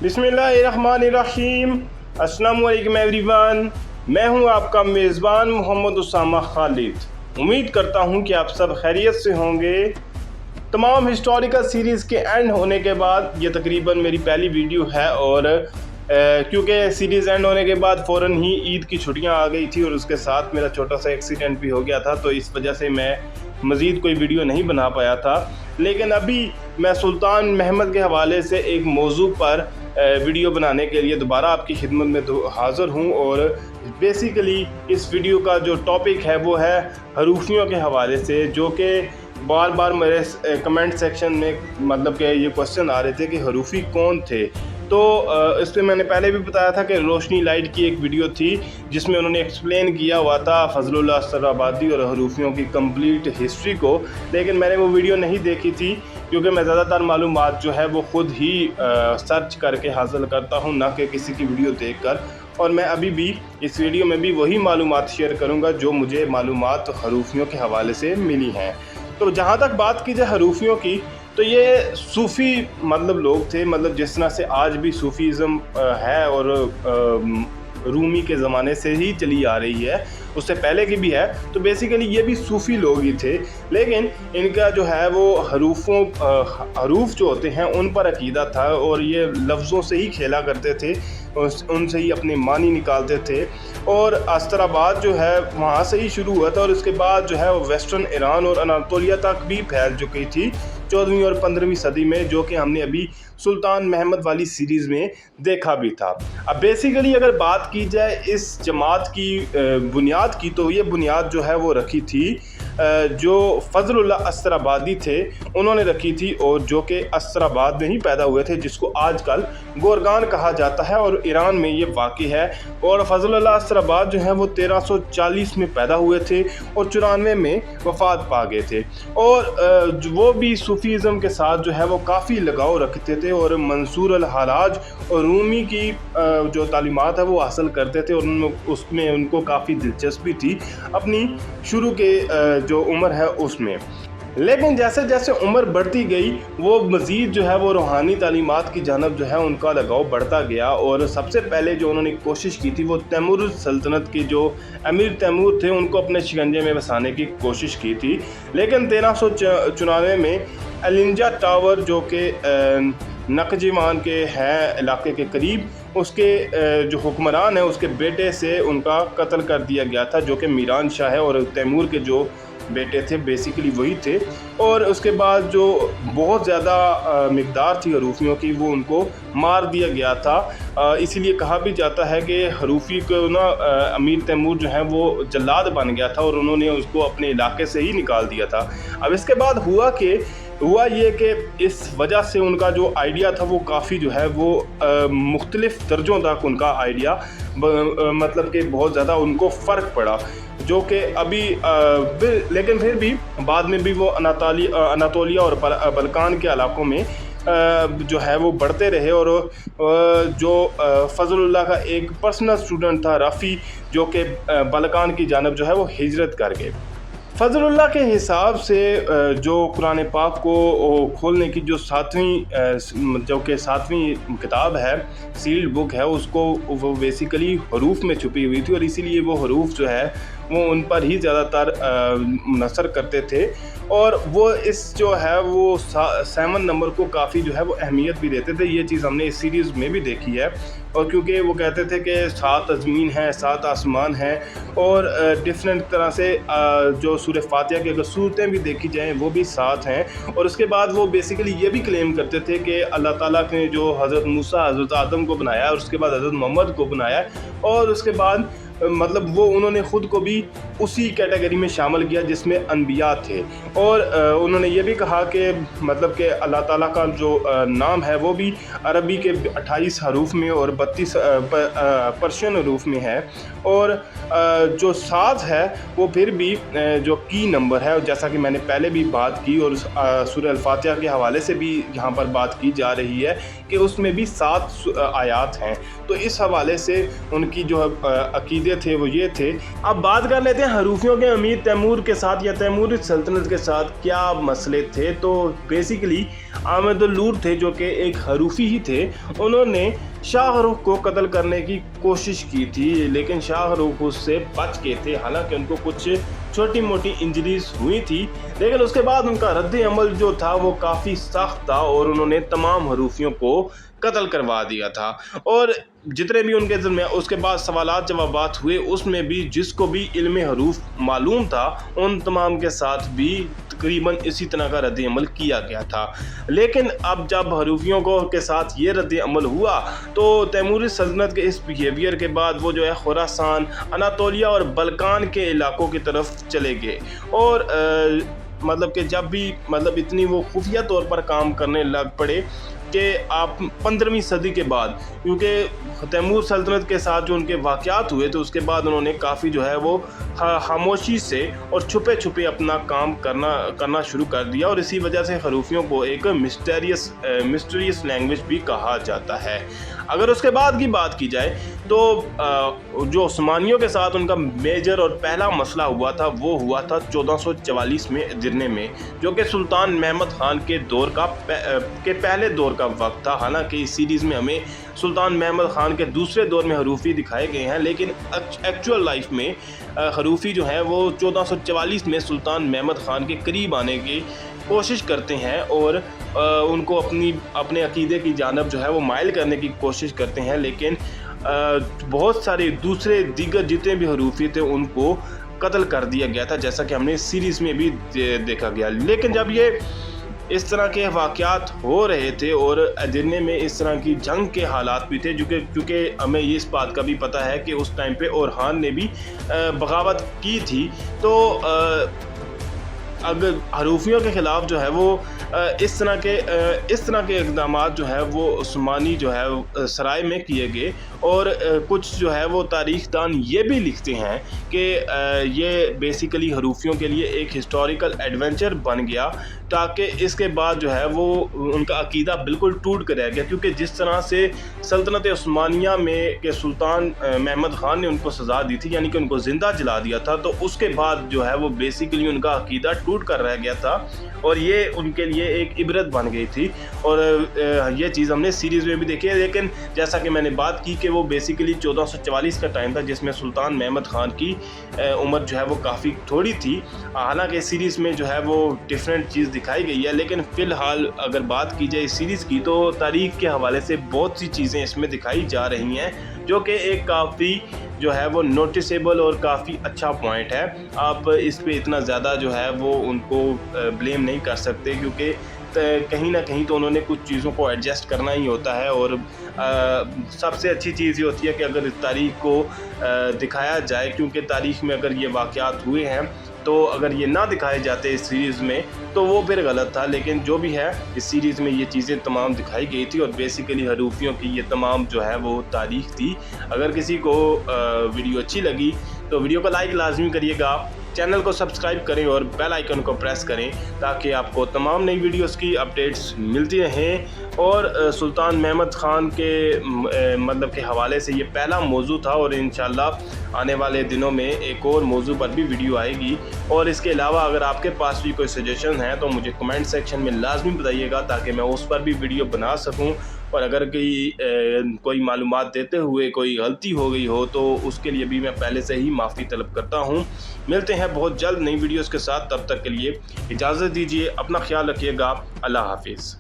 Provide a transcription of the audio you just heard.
बिस्मिल्लाहिर्रहमानिर्रहीम। अस्सलाम वालेकुम एवरीवन। मैं हूं आपका मेज़बान मोहम्मद उसामा खालिद। उम्मीद करता हूं कि आप सब खैरियत से होंगे। तमाम हिस्टोरिकल सीरीज़ के एंड होने के बाद ये तकरीबन मेरी पहली वीडियो है और क्योंकि सीरीज़ एंड होने के बाद फ़ौरन ही ईद की छुट्टियां आ गई थी और उसके साथ मेरा छोटा सा एक्सीडेंट भी हो गया था, तो इस वजह से मैं मज़ीद कोई वीडियो नहीं बना पाया था। लेकिन अभी मैं सुल्तान महमद के हवाले से एक मौजू पर वीडियो बनाने के लिए दोबारा आपकी खिदमत में हाज़िर हूँ और बेसिकली इस वीडियो का जो टॉपिक है वो है हरूफियों के हवाले से, जो कि बार बार मेरे कमेंट सेक्शन में मतलब कि ये क्वेश्चन आ रहे थे कि हरूफी कौन थे। तो इस पर मैंने पहले भी बताया था कि रोशनी लाइट की एक वीडियो थी जिसमें उन्होंने एक्सप्लेन किया हुआ था फजलुल्लाह अस्सराबादी और हरूफियों की कंप्लीट हिस्ट्री को, लेकिन मैंने वो वीडियो नहीं देखी थी क्योंकि मैं ज़्यादातर मालूमात जो है वो ख़ुद ही सर्च करके हासिल करता हूँ, ना कि किसी की वीडियो देखकर। और मैं अभी भी इस वीडियो में भी वही मालूमात शेयर करूँगा जो मुझे मालूमात हरूफियों के हवाले से मिली हैं। तो जहाँ तक बात की जाए हरूफियों की, तो ये सूफ़ी मतलब लोग थे, मतलब जिस तरह से आज भी सूफ़ीज़म है और रूमी के ज़माने से ही चली आ रही है, उससे पहले की भी है। तो बेसिकली ये भी सूफ़ी लोग ही थे, लेकिन इनका जो है वो हरूफ जो होते हैं उन पर अकीदा था और ये लफ्ज़ों से ही खेला करते थे, उनसे ही अपने मानी निकालते थे। और अस्त्राबाद जो है वहाँ से ही शुरू हुआ था और उसके बाद जो है वो वेस्टर्न ईरान और अनातोलिया तक भी फैल चुकी थी 14वीं और 15वीं सदी में, जो कि हमने अभी सुल्तान महमद वाली सीरीज़ में देखा भी था। अब बेसिकली अगर बात की जाए इस जमात की बुनियाद की, तो ये बुनियाद जो है वो रखी थी जो फजलुल्लाह अस्सराबादी थे उन्होंने रखी थी, और जो कि अस्सराबाद में ही पैदा हुए थे, जिसको आजकल गोरगान कहा जाता है और ईरान में ये वाक़ई है। और फजलुल्लाह अस्सराबाद जो है वो 1340 में पैदा हुए थे और 94 में वफ़ात पा गए थे। और वो भी सूफ़ीज़म के साथ जो है वो काफ़ी लगाव रखते थे और मंसूर अल हलाज और रूमी की जो तालीमात है वो हासिल करते थे और उसमें उनको काफ़ी दिलचस्पी थी अपनी शुरू के जो उम्र है उसमें। लेकिन जैसे जैसे उम्र बढ़ती गई वो मज़ीद जो है वो रूहानी तालीमात की जानब जो है उनका लगाव बढ़ता गया। और सबसे पहले जो उन्होंने कोशिश की थी वो तैमूर सल्तनत के जो अमीर तैमूर थे उनको अपने शिकंजे में बसाने की कोशिश की थी। लेकिन 1394 में अलिंजा टावर जो कि नकजीवान के हैं इलाके के करीब, उसके जो हुक्मरान है उसके बेटे से उनका कत्ल कर दिया गया था, जो कि मीरान शाह है, और तैमूर के जो बेटे थे बेसिकली वही थे। और उसके बाद जो बहुत ज़्यादा मिकदार थी हरूफियों की वो उनको मार दिया गया था। इसीलिए कहा भी जाता है कि हरूफी को ना अमीर तैमूर जो है वो जल्लाद बन गया था और उन्होंने उसको अपने इलाके से ही निकाल दिया था। अब इसके बाद हुआ ये कि इस वजह से उनका जो आइडिया था वो काफ़ी जो है वो मुख्तलिफ़ दर्जों तक उनका आइडिया मतलब कि बहुत ज़्यादा उनको फ़र्क पड़ा, जो कि अभी लेकिन फिर भी बाद में भी वो अनातोलिया और बल्कान के इलाकों में जो है वो बढ़ते रहे। और जो फजलुल्लाह का एक पर्सनल स्टूडेंट था रफ़ी, जो कि बल्कान की जानब जो है वो हिजरत कर गए। फजलुल्लाह के हिसाब से जो कुरान पाक को खोलने की जो सातवीं किताब है, सील्ड बुक है, उसको वो बेसिकली हरूफ में छुपी हुई थी और इसीलिए वो हरूफ जो है वो उन पर ही ज़्यादातर नसर करते थे। और वो इस जो है वो 7 नंबर को काफ़ी जो है वो अहमियत भी देते थे। ये चीज़ हमने इस सीरीज़ में भी देखी है। और क्योंकि वो कहते थे कि 7 ज़मीन हैं, 7 आसमान हैं और डिफरेंट तरह से जो सूरह फातिहा की अगर सूरतें भी देखी जाएँ वो भी 7 हैं। और उसके बाद वो बेसिकली ये भी क्लेम करते थे कि अल्लाह ताला ने जो हज़रत मूसा हज़रत आदम को बनाया और उसके बाद हज़रत मोहम्मद को बनाया, और उसके बाद मतलब वो उन्होंने ख़ुद को भी उसी कैटेगरी में शामिल किया जिसमें अनबिया थे। और उन्होंने ये भी कहा कि मतलब कि अल्लाह ताला का जो नाम है वो भी अरबी के 28 हरूफ में और 32 पर्शियन हरूफ में है। और जो 7 है वो फिर भी जो की नंबर है, जैसा कि मैंने पहले भी बात की और सूरह अल-फातिहा के हवाले से भी यहाँ पर बात की जा रही है कि उसमें भी 7 आयात हैं। तो इस हवाले से उनकी जो अकीदे अकीदे थे वो ये थे। अब बात कर लेते हैं हरूफियों के अमीर तैमूर के साथ या तैमूरी सल्तनत के साथ क्या मसले थे। तो बेसिकली अहमदुल्लूर थे जो कि एक हरूफी ही थे, उन्होंने शाहरुख को कत्ल करने की कोशिश की थी, लेकिन शाहरुख उससे बच गए थे। हालांकि उनको कुछ छोटी मोटी इंजरीज हुई थी, लेकिन उसके बाद उनका रद्द अमल जो था वो काफ़ी सख्त था और उन्होंने तमाम हरूफियों को कत्ल करवा दिया था। और जितने भी उनके ज़िम्मे उसके बाद सवालात जवाबात हुए, उसमें भी जिसको भी इल्म हरूफ मालूम था उन तमाम के साथ भी तकरीबन इसी तरह का रद्द अमल किया गया था। लेकिन अब जब हरूफियों को के साथ ये रद्द अमल हुआ तो तैमूरी सल्तनत के इस बिहेवियर के बाद वो जो है खुरासान, अनातोलिया और बल्कान के इलाकों की तरफ चले गए। और मतलब कि जब भी मतलब इतनी वो खुफिया तौर पर काम करने लग पड़े कि आप 15वीं सदी के बाद, क्योंकि तैमूर सल्तनत के साथ जो उनके वाक़यात हुए तो उसके बाद उन्होंने काफ़ी जो है वो खामोशी से और छुपे छुपे अपना काम करना शुरू कर दिया। और इसी वजह से हरूफियों को एक मिस्टीरियस लैंग्वेज भी कहा जाता है। अगर उसके बाद की बात की जाए तो जो उस्मानियों के साथ उनका मेजर और पहला मसला हुआ था वो हुआ था 1444 में अदिरने में, जो कि सुल्तान महमद ख़ान के दौर का पहले दौर का वक्त था। हालांकि इस सीरीज़ में हमें सुल्तान महमद ख़ान के दूसरे दौर में हरूफी दिखाए गए हैं, लेकिन एक्चुअल लाइफ में हरूफी जो है वो 1444 में सुल्तान महमद ख़ान के करीब आने की कोशिश करते हैं और उनको अपने अकीदे की जानब जो है वो माइल करने की कोशिश करते हैं। लेकिन बहुत सारे दूसरे दीगर जितने भी हरूफी थे उनको कत्ल कर दिया गया था, जैसा कि हमने सीरीज़ में भी देखा गया। लेकिन जब ये इस तरह के वाक़यात हो रहे थे और अदिरने में इस तरह की जंग के हालात भी थे, क्योंकि हमें इस बात का भी पता है कि उस टाइम पे ओरहान ने भी बगावत की थी। तो अगर हरूफियों के ख़िलाफ़ जो है वो इस तरह के इक़दाम जो है वो उस्मानी जो है सराय में किए गए। और कुछ जो है वो तारीख़दान ये भी लिखते हैं कि ये बेसिकली हरूफियों के लिए एक हिस्टोरिकल एडवेंचर बन गया, ताकि इसके बाद जो है वो उनका अकीदा बिल्कुल टूट कर रह गया। क्योंकि जिस तरह से सल्तनत उस्मानिया में के सुल्तान महमद ख़ान ने उनको सज़ा दी थी, यानी कि उनको ज़िंदा जला दिया था, तो उसके बाद जो है वो बेसिकली उनका अकीदा टूट कर रह गया था और ये उनके लिए एक इबरत बन गई थी। और ये चीज़ हमने सीरीज़ में भी देखी है। लेकिन जैसा कि मैंने बात की कि वो बेसिकली 1444 का टाइम था, जिसमें सुल्तान महमद ख़ान की उम्र जो है वो काफ़ी थोड़ी थी। हालांकि सीरीज़ में जो है वो डिफरेंट चीज़ दिखाई गई है, लेकिन फ़िलहाल अगर बात की जाए इस सीरीज़ की तो तारीख़ के हवाले से बहुत सी चीज़ें इसमें दिखाई जा रही हैं, जो कि एक काफ़ी जो है वो नोटिसेबल और काफ़ी अच्छा पॉइंट है। आप इस पे इतना ज़्यादा जो है वो उनको ब्लेम नहीं कर सकते, क्योंकि कहीं ना कहीं तो उन्होंने कुछ चीज़ों को एडजस्ट करना ही होता है। और सबसे अच्छी चीज़ ये होती है कि अगर इस तारीख़ को दिखाया जाए, क्योंकि तारीख़ में अगर ये वाक़यात हुए हैं तो अगर ये ना दिखाए जाते इस सीरीज़ में तो वो फिर गलत था। लेकिन जो भी है इस सीरीज़ में ये चीज़ें तमाम दिखाई गई थी और बेसिकली हरूफियों की ये तमाम जो है वो तारीख़ थी। अगर किसी को वीडियो अच्छी लगी तो वीडियो को लाइक लाजमी करिएगा, चैनल को सब्सक्राइब करें और बेल आइकन को प्रेस करें ताकि आपको तमाम नई वीडियोस की अपडेट्स मिलती रहें। और सुल्तान महमद ख़ान के मतलब के हवाले से ये पहला मौजू था और इंशाल्लाह आने वाले दिनों में एक और मौजू पर भी वीडियो आएगी। और इसके अलावा अगर आपके पास भी कोई सजेशन है तो मुझे कमेंट सेक्शन में लाजमी बताइएगा ताकि मैं उस पर भी वीडियो बना सकूं। और अगर कोई मालूमात देते हुए कोई गलती हो गई हो तो उसके लिए भी मैं पहले से ही माफ़ी तलब करता हूं। मिलते हैं बहुत जल्द नई वीडियोस के साथ, तब तक के लिए इजाज़त दीजिए, अपना ख्याल रखिएगा। अल्लाह हाफिज़।